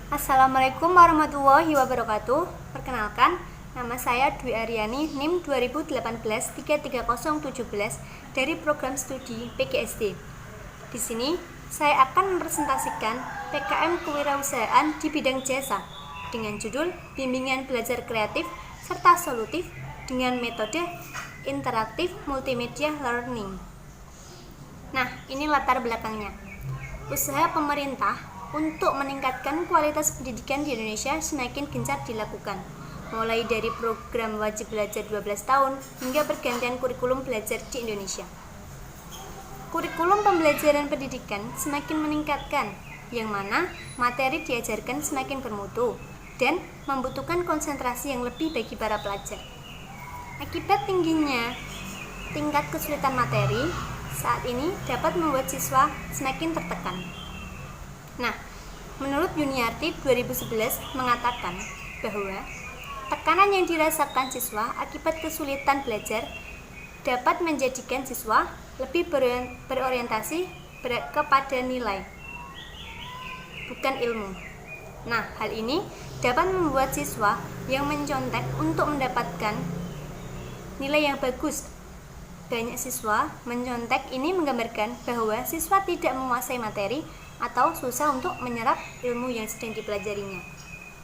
Assalamualaikum warahmatullahi wabarakatuh. Perkenalkan, nama saya Dwi Aryani, NIM 2018-33017 dari program studi PGSD. Di sini, saya akan mepresentasikan PKM Kewirausahaan di bidang jasa dengan judul Bimbingan Belajar Kreatif serta Solutif dengan metode interaktif multimedia learning. Nah, ini latar belakangnya. Usaha pemerintah untuk meningkatkan kualitas pendidikan di Indonesia semakin gencar dilakukan, mulai dari program wajib belajar 12 tahun hingga pergantian kurikulum belajar di Indonesia. Kurikulum pembelajaran pendidikan semakin meningkatkan, yang mana materi diajarkan semakin bermutu dan membutuhkan konsentrasi yang lebih bagi para pelajar. Akibat tingginya tingkat kesulitan materi, saat ini dapat membuat siswa semakin tertekan. Nah, menurut Yuniarti 2011 mengatakan bahwa tekanan yang dirasakan siswa akibat kesulitan belajar dapat menjadikan siswa lebih berorientasi kepada nilai, bukan ilmu. Nah, hal ini dapat membuat siswa yang mencontek untuk mendapatkan nilai yang bagus. Banyak siswa mencontek ini menggambarkan bahwa siswa tidak menguasai materi atau susah untuk menyerap ilmu yang sedang dipelajarinya.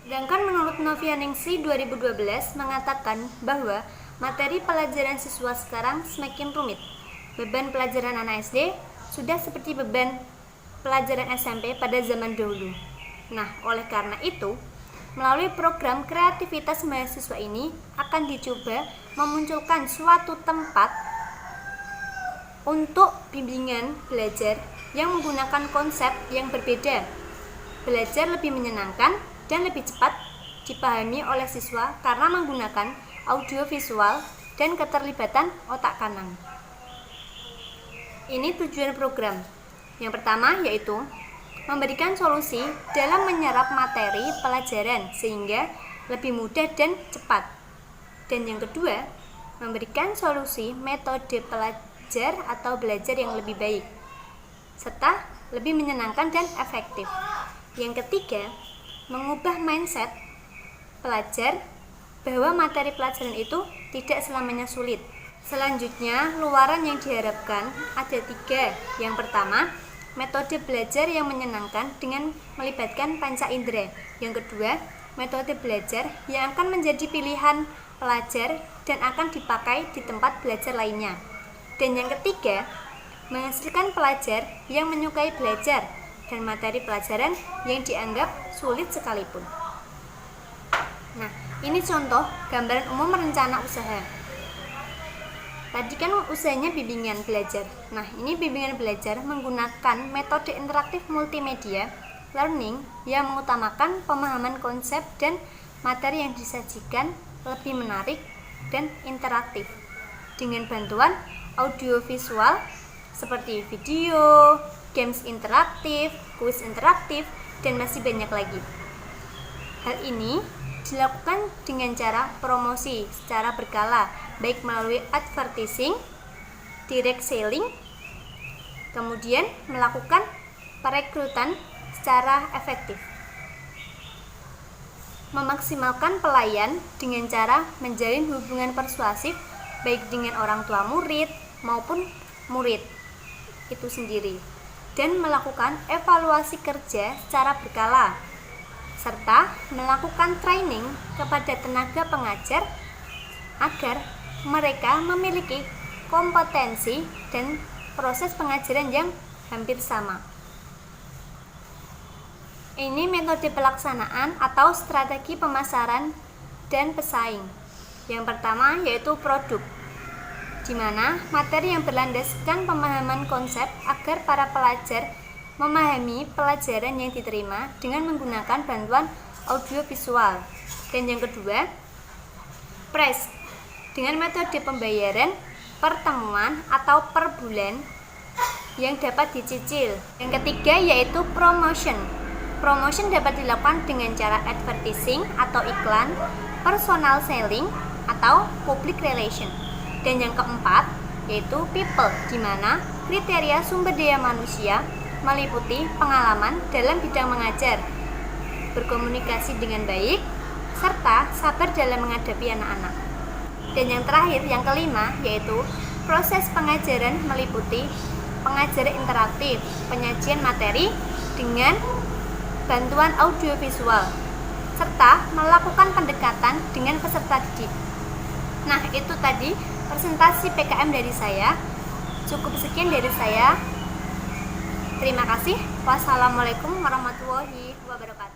Sedangkan menurut Novianingsih 2012 mengatakan bahwa materi pelajaran siswa sekarang semakin rumit. Beban pelajaran anak SD sudah seperti beban pelajaran SMP pada zaman dahulu. Nah, oleh karena itu, melalui program kreativitas mahasiswa ini akan dicoba memunculkan suatu tempat untuk bimbingan belajar yang menggunakan konsep yang berbeda. Belajar lebih menyenangkan dan lebih cepat dipahami oleh siswa karena menggunakan audio visual dan keterlibatan otak kanan. Ini tujuan program. Yang pertama yaitu memberikan solusi dalam menyerap materi pelajaran sehingga lebih mudah dan cepat. Dan yang kedua, memberikan solusi metode pelajar atau belajar yang lebih baik serta lebih menyenangkan dan efektif. Yang ketiga, mengubah mindset pelajar bahwa materi pelajaran itu tidak selamanya sulit. Selanjutnya, luaran yang diharapkan ada 3. Yang pertama, metode belajar yang menyenangkan dengan melibatkan panca indera. Yang kedua, metode belajar yang akan menjadi pilihan pelajar dan akan dipakai di tempat belajar lainnya. Dan yang ketiga, menghasilkan pelajar yang menyukai belajar dan materi pelajaran yang dianggap sulit sekalipun. Nah, ini contoh gambaran umum rencana usaha. Tadi kan usahanya bimbingan belajar. Nah, ini bimbingan belajar menggunakan metode interaktif multimedia learning yang mengutamakan pemahaman konsep dan materi yang disajikan lebih menarik dan interaktif dengan bantuan audiovisual seperti video, games interaktif, kuis interaktif, dan masih banyak lagi. Hal ini dilakukan dengan cara promosi secara berkala, baik melalui advertising, direct selling, kemudian melakukan perekrutan secara efektif. Memaksimalkan pelayan dengan cara menjalin hubungan persuasif baik dengan orang tua murid maupun murid itu sendiri, dan melakukan evaluasi kerja secara berkala serta melakukan training kepada tenaga pengajar agar mereka memiliki kompetensi dan proses pengajaran yang hampir sama. Ini metode pelaksanaan atau strategi pemasaran dan pesaing. Yang pertama yaitu produk, di mana materi yang berlandaskan pemahaman konsep agar para pelajar memahami pelajaran yang diterima dengan menggunakan bantuan audiovisual. Dan yang kedua, price, dengan metode pembayaran pertemuan atau per bulan yang dapat dicicil. Yang ketiga yaitu promotion. Promotion dapat dilakukan dengan cara advertising atau iklan, personal selling atau public relation. Dan yang keempat yaitu people, di mana kriteria sumber daya manusia meliputi pengalaman dalam bidang mengajar, berkomunikasi dengan baik, serta sabar dalam menghadapi anak-anak. Dan yang terakhir, yang kelima, yaitu proses pengajaran meliputi pengajaran interaktif, penyajian materi dengan bantuan audiovisual, serta melakukan pendekatan dengan peserta didik. Nah, itu tadi presentasi PKM dari saya. Cukup sekian dari saya. Terima kasih. Wassalamualaikum warahmatullahi wabarakatuh.